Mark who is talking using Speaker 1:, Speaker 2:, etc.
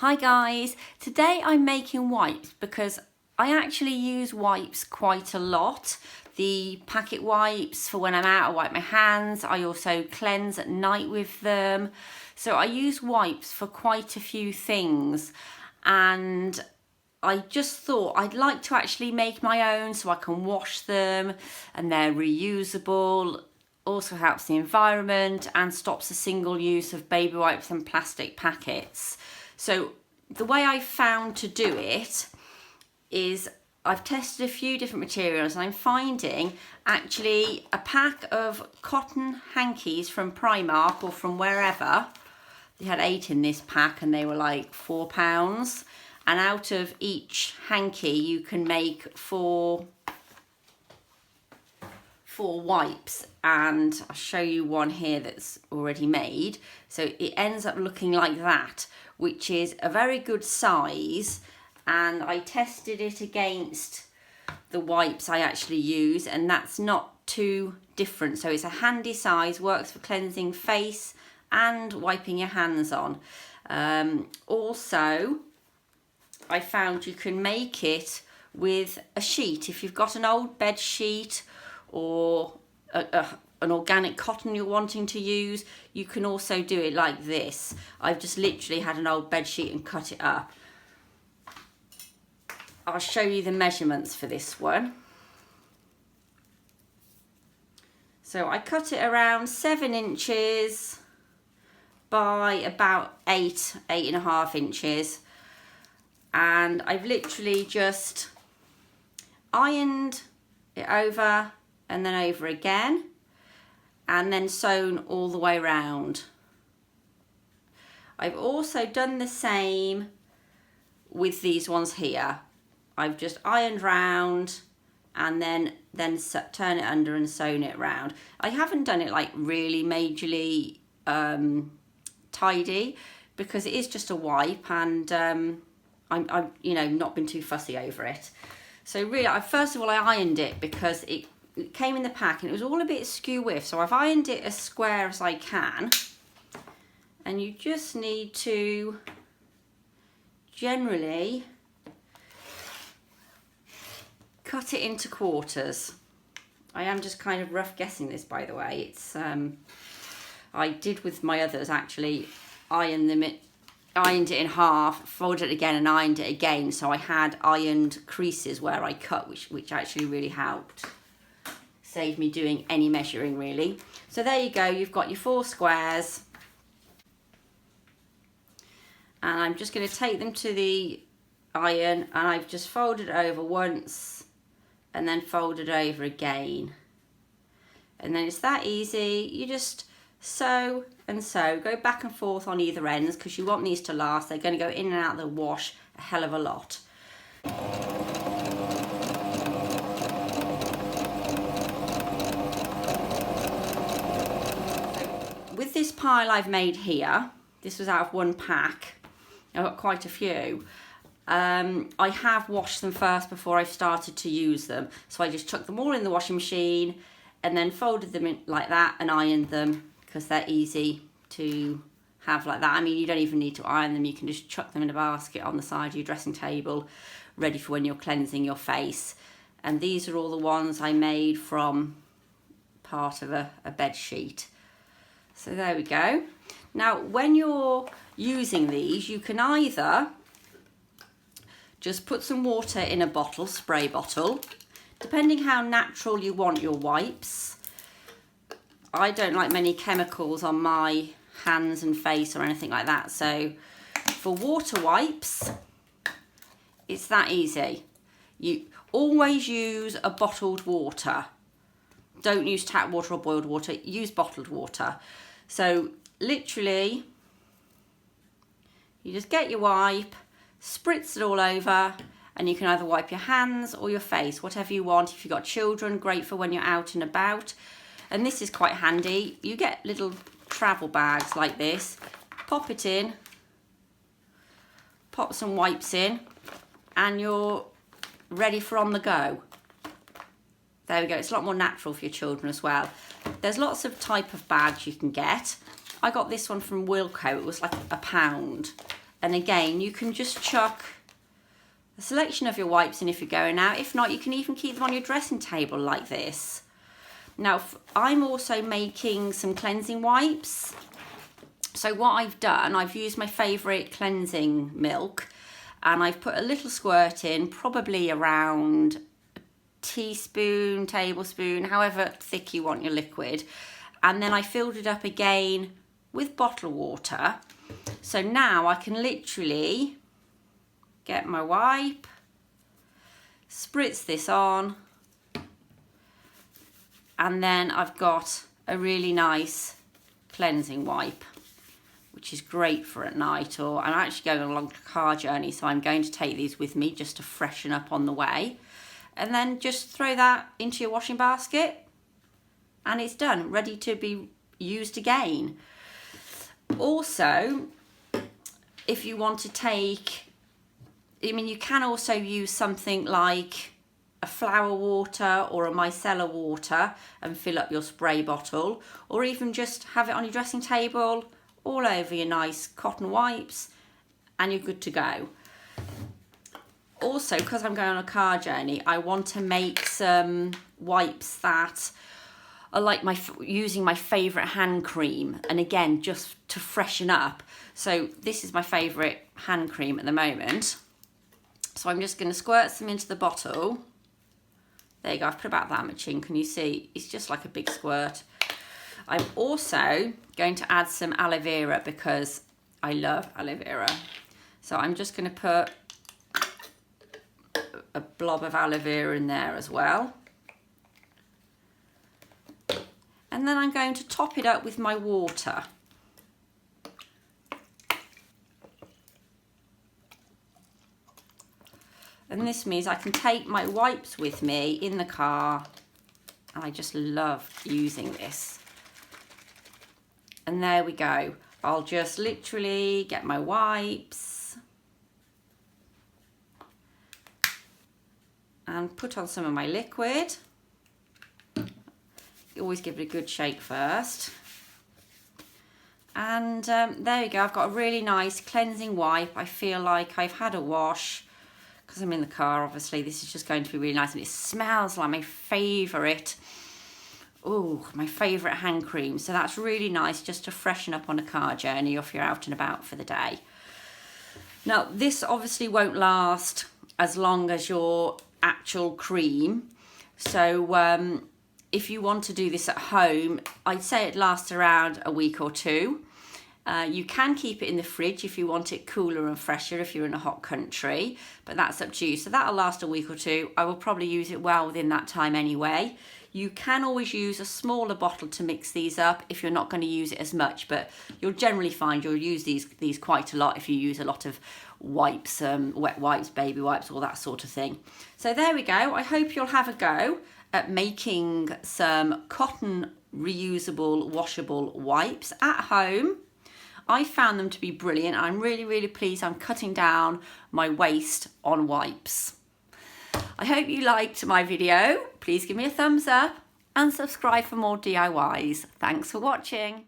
Speaker 1: Hi guys, today I'm making wipes because I actually use wipes quite a lot. The packet wipes for when I'm out, I wipe my hands. I also cleanse at night with them. So I use wipes for quite a few things, and I just thought I'd like to actually make my own so I can wash them and they're reusable. Also helps the environment and stops the single use of baby wipes and plastic packets. So the way I found to do it is I've tested a few different materials, and I'm finding actually a pack of cotton hankies from Primark or from wherever. They had 8 in this pack and they were like £4. And out of each hanky you can make four wipes, and I'll show you one here that's already made. So it ends up looking like that, which is a very good size, and I tested it against the wipes I actually use, and that's not too different. So it's a handy size, works for cleansing face and wiping your hands on. Also, I found you can make it with a sheet. If you've got an old bed sheet or an organic cotton you're wanting to use, you can also do it like this. I've just literally had an old bed sheet and cut it up. I'll show you the measurements for this one. So I cut it around 7 inches by about 8.5 inches, and I've literally just ironed it over and then over again, and then sewn all the way around. I've also done the same with these ones here. I've just ironed round and then turn it under and sewn it round. I haven't done it like really majorly tidy because it is just a wipe, and I'm not been too fussy over it. So really, first of all I ironed it because it came in the pack and it was all a bit skew with, so I've ironed it as square as I can. And you just need to generally cut it into quarters. I am just kind of rough guessing this, by the way. It's I did with my others actually ironed it in half, folded it again and ironed it again, so I had ironed creases where I cut, which actually really helped. Saved me doing any measuring really. So there you go, you've got your 4 squares, and I'm just going to take them to the iron, and I've just folded it over once and then folded over again, and then it's that easy. You just sew and sew, go back and forth on either ends because you want these to last. They're going to go in and out of the wash a hell of a lot. With this pile I've made here, this was out of one pack, I've got quite a few. I have washed them first before I've started to use them, so I just chucked them all in the washing machine and then folded them in like that and ironed them because they're easy to have like that. I mean, you don't even need to iron them, you can just chuck them in a basket on the side of your dressing table, ready for when you're cleansing your face. And these are all the ones I made from part of a bed sheet. So there we go. Now when you're using these, you can either just put some water in a bottle, spray bottle, depending how natural you want your wipes. I don't like many chemicals on my hands and face or anything like that, so for water wipes it's that easy. You always use a bottled water. Don't use tap water or boiled water, use bottled water. So literally you just get your wipe, spritz it all over, and you can either wipe your hands or your face, whatever you want. If you've got children, great for when you're out and about. And this is quite handy. You get little travel bags like this, pop it in, pop some wipes in, and you're ready for on the go. There we go, it's a lot more natural for your children as well. There's lots of type of bags you can get. I got this one from Wilko, it was like £1, And again, you can just chuck a selection of your wipes in if you're going out. If not, you can even keep them on your dressing table like this. Now, I'm also making some cleansing wipes. So what I've done, I've used my favourite cleansing milk, and I've put a little squirt in, probably around a teaspoon, tablespoon, however thick you want your liquid. And then I filled it up again with bottled water. So now I can literally get my wipe, spritz this on, and then I've got a really nice cleansing wipe, which is great for at night, or I'm actually going on a long car journey, so I'm going to take these with me just to freshen up on the way. And then just throw that into your washing basket and it's done, ready to be used again. Also, if you want to take, you can also use something like a flower water or a micellar water and fill up your spray bottle, or even just have it on your dressing table all over your nice cotton wipes and you're good to go. Also, because I'm going on a car journey, I want to make some wipes that are like using my favourite hand cream, and again, just to freshen up. So this is my favourite hand cream at the moment. So I'm just going to squirt some into the bottle. There you go, I've put about that much in. Can you see? It's just like a big squirt. I'm also going to add some aloe vera because I love aloe vera. So I'm just going to put a blob of aloe vera in there as well. And then I'm going to top it up with my water. And this means I can take my wipes with me in the car, and I just love using this. And there we go. I'll just literally get my wipes and put on some of my liquid. Always give it a good shake first. And there you go. I've got a really nice cleansing wipe. I feel like I've had a wash because I'm in the car, obviously. This is just going to be really nice, and it smells like my favourite. Oh, my favourite hand cream. So that's really nice just to freshen up on a car journey or if you're out and about for the day. Now, this obviously won't last as long as your actual cream. So if you want to do this at home, I'd say it lasts around a week or two. You can keep it in the fridge if you want it cooler and fresher if you're in a hot country, but that's up to you. So that'll last a week or two. I will probably use it well within that time anyway. You can always use a smaller bottle to mix these up if you're not going to use it as much, but you'll generally find you'll use these quite a lot if you use a lot of wipes, wet wipes, baby wipes, all that sort of thing. So there we go. I hope you'll have a go at making some cotton reusable washable wipes at home. I found them to be brilliant. I'm really, really pleased I'm cutting down my waste on wipes. I hope you liked my video. Please give me a thumbs up and subscribe for more DIYs. Thanks for watching.